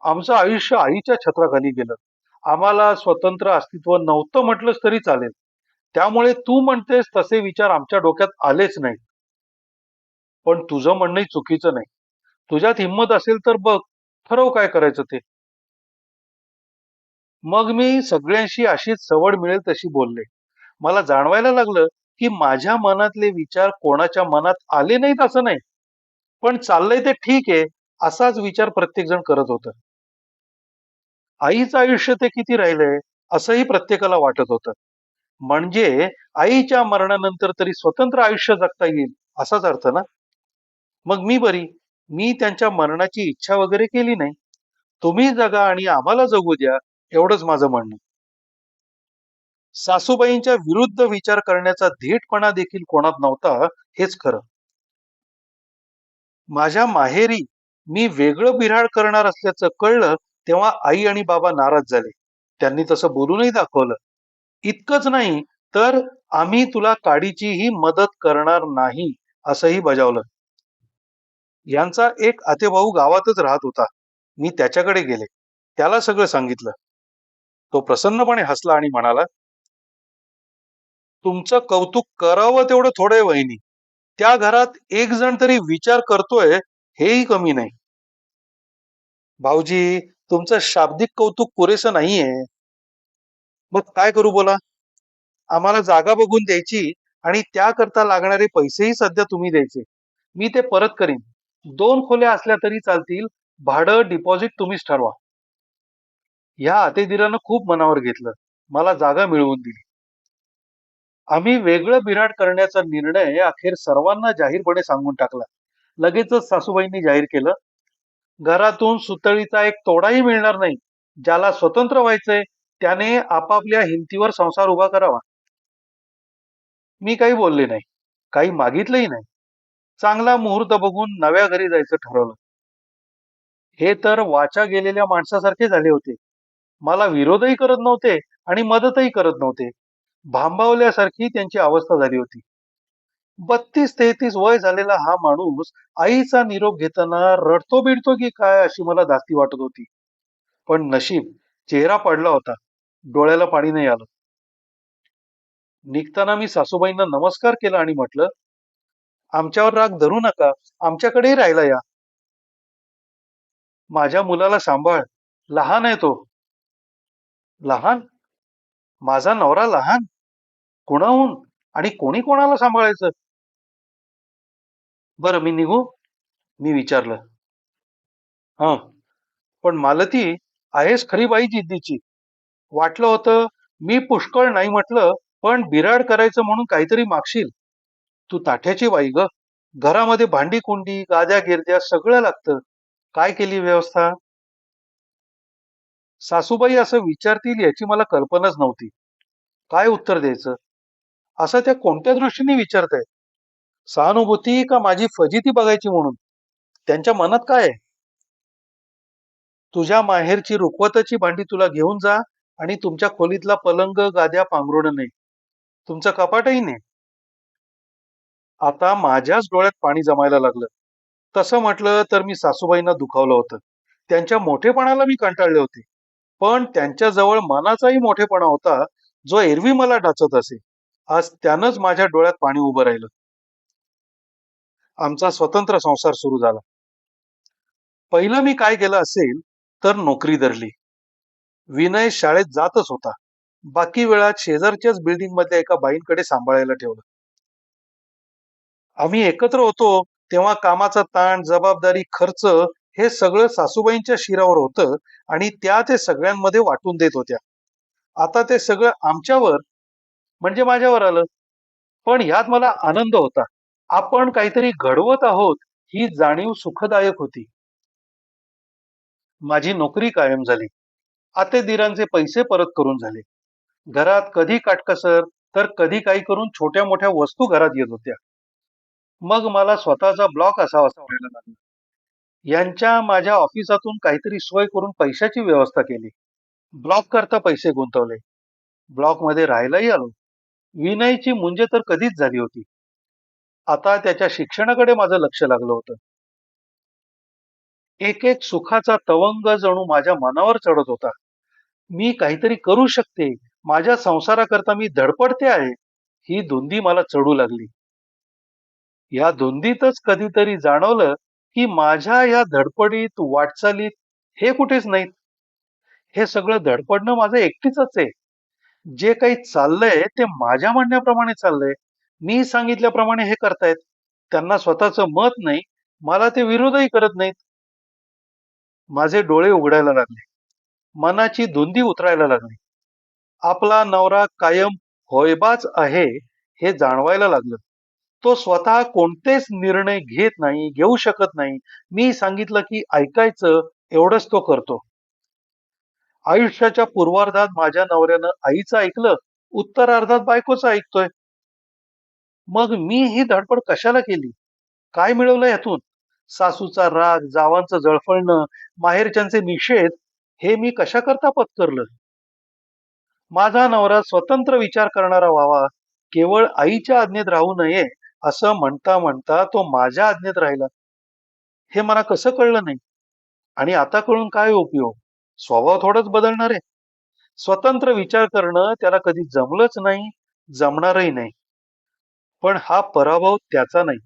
आमचं आयुष्य आईच्या छत्राखाली गेलं. आम्हाला स्वतंत्र अस्तित्व नव्हतं म्हटलंच तरी चालेल. त्यामुळे तू म्हणतेस तसे विचार आमच्या डोक्यात आलेच नाहीत. पण तुझं म्हणणंही चुकीचं नाही. तुझ्यात हिंमत असेल तर बघ, ठरव काय करायचं ते. मग मी सगळ्यांशी अशीच सवड मिळेल तशी बोलले. मला जाणवायला लागलं की माझ्या मनातले विचार कोणाच्या मनात आले नाहीत असं नाही, पण चाललंय ते ठीक आहे असाच विचार प्रत्येक जण करत होतं. आईचं आयुष्य ते किती राहिलंय असंही प्रत्येकाला वाटत होतं. म्हणजे आईच्या मरणानंतर तरी स्वतंत्र आयुष्य जगता येईल असाच अर्थ ना. मग मी बरी, मी त्यांच्या मरणाची इच्छा वगैरे केली नाही. तुम्ही जगा आणि आम्हाला जगू द्या, एवढंच माझं म्हणणं. सासूबाईंच्या विरुद्ध विचार करण्याचा धीटपणा देखील कोणात नव्हता, हेच खरं. माझ्या माहेरी मी वेगळं बिऱ्हाड करणार असल्याचं कळलं तेव्हा आई आणि बाबा नाराज झाले. त्यांनी तसं बोलूनही दाखवलं. इतकंच नाही तर आम्ही तुला काडीचीही मदत करणार नाही असंही बजावलं. यांचा एक आतेभाऊ गावातच राहत होता. मी त्याच्याकडे गेले. त्याला सगळं सांगितलं. तो प्रसन्नपणे हसला आणि म्हणाला, तुमचं कौतुक करावं तेवढं थोडं आहे वहिनी. त्या घरात एक जण तरी विचार करतोय, हेही कमी नाही. भाऊजी, तुमचं शाब्दिक कौतुक पुरेसं नाहीये. मग काय करू बोला. आम्हाला जागा बघून द्यायची आणि त्याकरता लागणारे पैसेही सध्या तुम्ही द्यायचे. मी ते परत करीन. 2 खोल्या असल्या तरी चालतील. भाडं डिपॉझिट तुम्हीच ठरवा. ह्या आतेदिरानं खूप मनावर घेतलं. मला जागा मिळवून दिली. आम्ही वेगळं बिऱ्हाड करण्याचा निर्णय अखेर सर्वांना जाहीरपणे सांगून टाकला. लगेचच सासूबाईंनी जाहीर केलं, घरातून सुतळीचा एक तोडाही मिळणार नाही. ज्याला स्वतंत्र व्हायचंय त्याने आपापल्या हिमतीवर संसार उभा करावा. मी काही बोलले नाही, काही मागितलंही नाही. चांगला मुहूर्त बघून नव्या घरी जायचं ठरवलं. हे तर वाचा गेलेल्या माणसासारखे झाले होते. मला विरोधही करत नव्हते आणि मदतही करत नव्हते. भांबावल्यासारखी त्यांची अवस्था झाली होती. 32-33 वय झालेला हा माणूस आईचा निरोप घेताना रडतो बिडतो की काय अशी मला धास्ती वाटत होती. पण नशीब, चेहरा पडला होता. डोळ्याला पाणी नाही आलं. निघताना मी सासूबाईंना नमस्कार केला आणि म्हटलं, आमच्यावर राग धरू नका, आमच्याकडेही राहायला या. माझ्या मुलाला सांभाळ, लहान आहे तो. लहान? माझा नवरा लहान? कुणाहून? आणि कोणी कोणाला सांभाळायचं? बरं, मी निघू? मी विचारलं. हं, पण मालती, आहेस खरी बाई जिद्दीची. वाटलं होतं मी पुष्कळ नाही म्हटलं, पण बिराड करायचं म्हणून काहीतरी मागशील. तू ताठ्याची बाई ग. घरामध्ये भांडी कुंडी गाद्या गिरद्या सगळं लागतं. काय केली व्यवस्था? सासूबाई असं विचारतील याची मला कल्पनाच नव्हती. काय उत्तर द्यायचं? असं त्या कोणत्या दृष्टीने विचारतायत? सहानुभूती का माझी फजिती बघायची म्हणून? त्यांच्या मनात काय आहे? तुझ्या माहेरची रुखवताची भांडी तुला घेऊन जा आणि तुमच्या खोलीतला पलंग गाद्या पांघरुण नाही. तुमचं कपाटही नाही. आता माझ्याच डोळ्यात पाणी जमायला लागलं. तसं म्हटलं तर मी सासूबाईंना दुखावलं होतं. त्यांच्या मोठेपणाला मी कंटाळले होते. पण त्यांच्याजवळ मनाचाही मोठेपणा होता, जो एरवी मला डाचत असे. आज त्यानंच माझ्या डोळ्यात पाणी उभं राहिलं. आमचा स्वतंत्र संसार सुरू झाला. पहिलं मी काय केलं असेल तर नोकरी धरली. विनय शाळेत जातच होता. बाकी वेळात शेजारच्याच बिल्डिंग मधल्या एका बाईंकडे सांभाळायला ठेवलं. आम्ही एकत्र होतो तेव्हा कामाचा ताण, जबाबदारी, खर्च हे सगळं सासूबाईंच्या शिरावर होतं आणि त्या ते सगळ्यांमध्ये वाटून देत होत्या. आता ते सगळं आमच्यावर म्हणजे माझ्यावर आलं. पण ह्यात मला आनंद होता. आपण काहीतरी घडवत आहोत ही जाणीव सुखदायक होती. माझी नोकरी कायम झाली. आतेदिरांचे पैसे परत करून झाले. घरात कधी काटकसर तर कधी काही करून छोट्या मोठ्या वस्तू घरात येत होत्या. मग मला स्वतःचा ब्लॉक असावासा व्हायला लागला. यांच्या माझ्या ऑफिसातून काहीतरी सोय करून पैशाची व्यवस्था केली. ब्लॉक करता पैसे गुंतवले. ब्लॉक मध्ये राहायलाही आलो. विनयची मुंजे तर कधीच झाली होती. आता त्याच्या शिक्षणाकडे माझं लक्ष लागलं होतं. एक एक सुखाचा तवंग जणू माझ्या मनावर चढत होता. मी काहीतरी करू शकते, माझ्या संसाराकरता मी धडपडते आहे, ही धुंदी मला चढू लागली. या धुंदीतच कधीतरी जाणवलं की माझ्या या धडपडीत वाटचालीत हे कुठेच नाहीत. हे सगळं धडपडणं माझं एकटीचंच आहे. जे काही चाललंय ते माझ्या म्हणण्याप्रमाणे चाललंय. मी सांगितल्याप्रमाणे हे करतायत. त्यांना स्वतःचं मत नाही, मला ते विरोधही करत नाहीत. माझे डोळे उघडायला लागले. मनाची धुंदी उतरायला लागली. आपला नवरा कायम होयबाच आहे हे जाणवायला लागलं. तो स्वतः कोणतेच निर्णय घेत नाही, घेऊ शकत नाही. मी सांगितलं की ऐकायचं एवढंच तो करतो. आयुष्याच्या पूर्वार्धात माझ्या नवऱ्यानं आईचं ऐकलं, उत्तरार्धात बायकोचं ऐकतोय. मग मी ही धडपड कशाला केली? काय मिळवलं यातून? सासूचा राग, जावांचं जळफळणं, माहेरच्यांचे निषेध हे मी कशाकरता पत्करलं? माझा नवरा स्वतंत्र विचार करणारा व्हावा, केवळ आईच्या आज्ञेत राहू नये, असं म्हणता म्हणता तो माझ्या आज्ञेत राहिला. हे मला कसं कळलं नाही? आणि आता कळून काय उपयोग? स्वभाव थोडाच बदलणार आहे. स्वतंत्र विचार करणं त्याला कधी जमलंच नाही, जमणारही नाही. पण हा पराभव त्याचा नाही,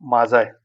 माझा आहे.